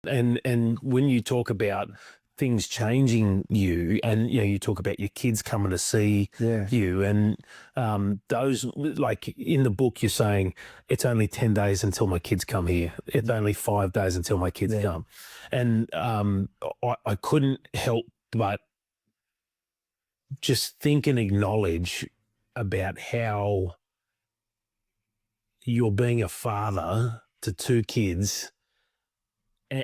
And when you talk about things changing you, and you talk about your kids coming to see you, and those, like in the book, you're saying it's only 10 days until my kids come here. It's only 5 days until my kids come, and I couldn't help but just think and acknowledge about how you're being a father to 2 kids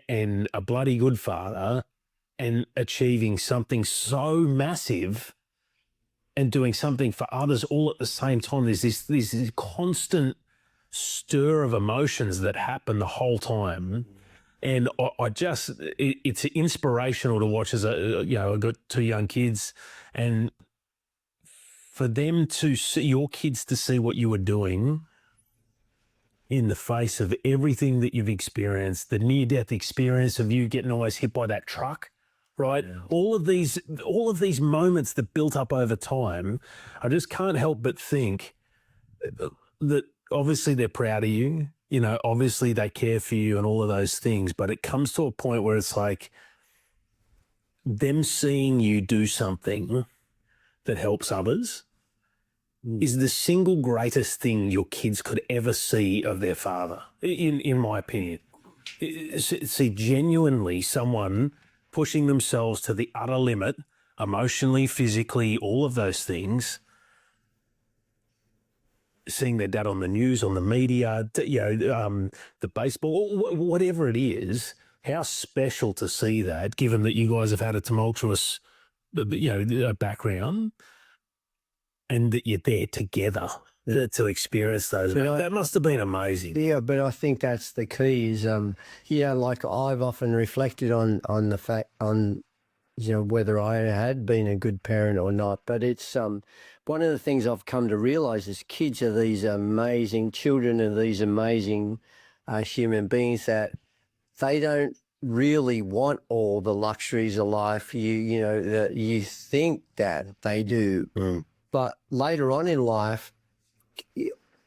and a bloody good father, and achieving something so massive and doing something for others all at the same time. There's this constant stir of emotions that happen the whole time. And I just, it's inspirational to watch as I've got 2 young kids, and for them to see, your kids to see what you were doing in the face of everything that you've experienced, the near-death experience of you getting almost hit by that truck, right? Yeah. All of these moments that built up over time, I just can't help but think that obviously they're proud of you, obviously they care for you and all of those things, but it comes to a point where it's like them seeing you do something that helps others is the single greatest thing your kids could ever see of their father, in my opinion. See, genuinely someone pushing themselves to the utter limit, emotionally, physically, all of those things, seeing their dad on the news, on the media, the baseball, whatever it is, how special to see that, given that you guys have had a tumultuous, background, and that you're there together to experience those. That must have been amazing. Yeah, but I think that's the key is, like I've often reflected on the fact, whether I had been a good parent or not. But it's one of the things I've come to realize is kids are these amazing children, and these amazing human beings that they don't really want all the luxuries of life. That you think that they do. But later on in life,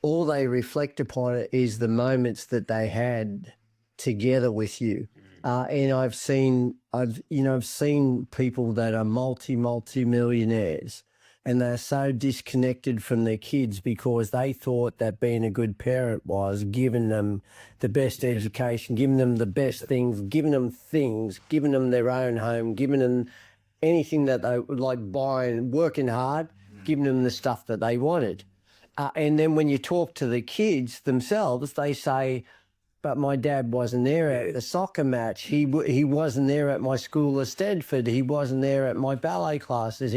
all they reflect upon it is the moments that they had together with you. And I've seen people that are multi-millionaires, and they're so disconnected from their kids because they thought that being a good parent was giving them the best education, giving them the best things, giving them their own home, giving them anything that they would like buying, working hard, giving them the stuff that they wanted. And then when you talk to the kids themselves, they say, but my dad wasn't there at the soccer match. He wasn't there at my school at Stedford. He wasn't there at my ballet classes.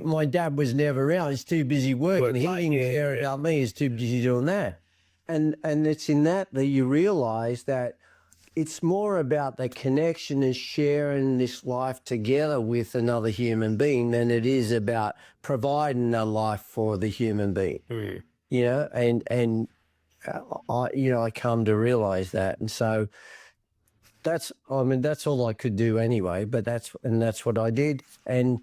My dad was never around. He's too busy working. He ain't there about me. He's too busy doing that. And it's in that you realize that it's more about the connection and sharing this life together with another human being than it is about providing a life for the human being. And I come to realize that. And so that's all I could do anyway, but that's what I did. And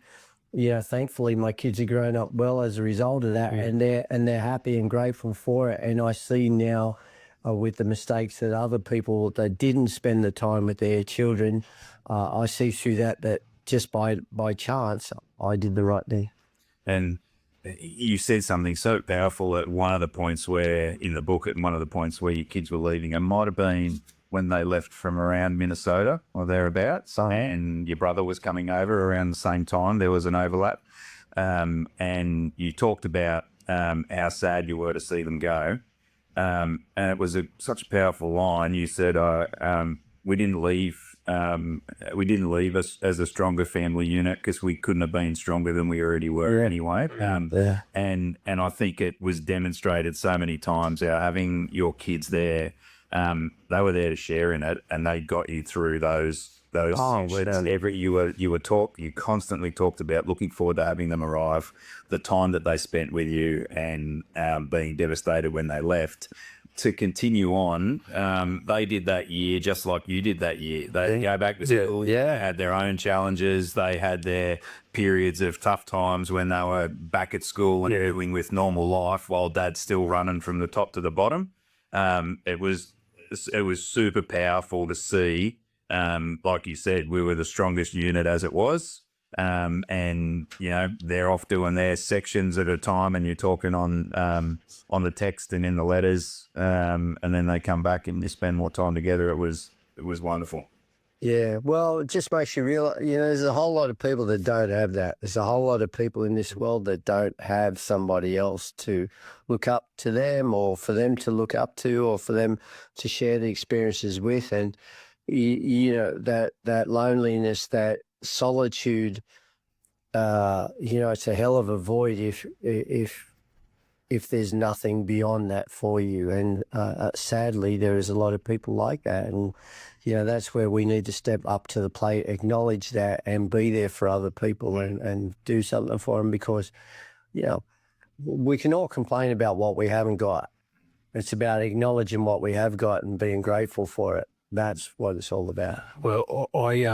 thankfully my kids are grown up well as a result of that, and they're happy and grateful for it. And I see now with the mistakes that other people that didn't spend the time with their children, I see through that just by chance I did the right thing. And you said something so powerful at one of the points where in the book, at one of the points where your kids were leaving, it might have been when they left from around Minnesota or thereabouts, and your brother was coming over around the same time. There was an overlap, and you talked about how sad you were to see them go. And it was such a powerful line. You said, "We didn't leave. We didn't leave us as a stronger family unit because we couldn't have been stronger than we already were anyway." And I think it was demonstrated so many times. Having your kids there, they were there to share in it, and they got you through those. You constantly talked about looking forward to having them arrive, the time that they spent with you, and being devastated when they left. To continue on, they did that year just like you did that year. They go back to school, had their own challenges. They had their periods of tough times when they were back at school and dealing with normal life while Dad's still running from the top to the bottom. It was super powerful to see like you said, we were the strongest unit as it was. And they're off doing their sections at a time, and you're talking on the text and in the letters, and then they come back and you spend more time together. It was wonderful. Yeah, well, it just makes you realize, there's a whole lot of people that don't have that. There's a whole lot of people in this world that don't have somebody else to look up to them, or for them to look up to, or for them to share the experiences with. And, that loneliness, that solitude, it's a hell of a void if there's nothing beyond that for you. And sadly, there is a lot of people like that. And, that's where we need to step up to the plate, acknowledge that, and be there for other people and do something for them, because, we can all complain about what we haven't got. It's about acknowledging what we have got and being grateful for it. That's what it's all about. Well, I